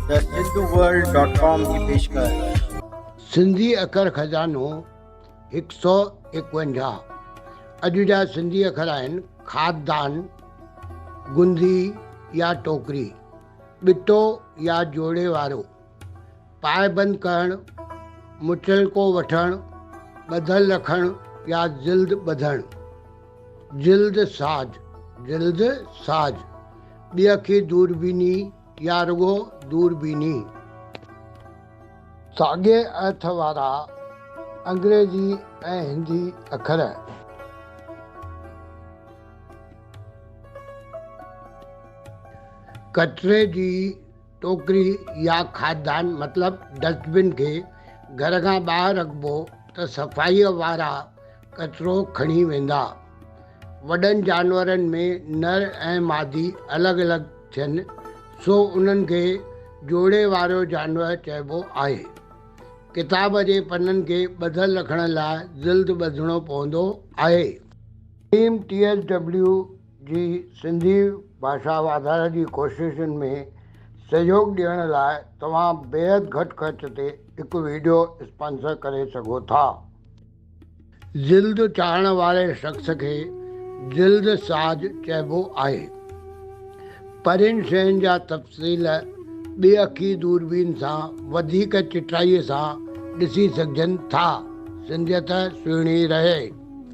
The सिंधुवर्ल्ड.com की पेशकश। सिंधी अखर खज़ानो 151। अॼु जा सिंधी अखर आहिनि खाददान, गुंदी या टोकरी, ॿिटो या जोड़े वारो, पाइबंद करणु, मुचलको वठणु, ॿधल रखणु या जिल्द ॿधणु, जिल्द साज, ॿी अखी दूरबीनी या रुगो दूरबीनी। साॻिए अर्थ वारा अंग्रेजी ऐं हिंदी अखर। कचिरे जी टोकरी या खाददान मतिलबु डस्टबिन खे घर खां ॿाहिरि रखिबो त सफ़ाईअ वारा कचिरो खणी वेंदा। वॾनि जानवरनि में नर ऐं मादी अलॻि अलॻि थियनि, सो उन्हनि खे जोड़े वारो जानवर चइबो आहे। किताब जे पननि खे ॿधल रखण लाइ जिल्द ॿधिणो पवंदो आहे। टीम TSW जी सिंधी भाषा वाधारे जी कोशिशुनि में सहयोग ॾियण लाइ तव्हां बेहद घटि ख़र्च ते हिकु वीडियो स्पॉन्सर करे सघो था। जिल्द चाढ़ण वारे शख़्स खे जिल्द साज चइबो आहे। परियुनि शयुनि जा तफ़सील ॿी अखी दूरबीन सां वधीक चिटाईअ सां ॾिसी सघजनि था। सिंधियत सुहिणी रहे।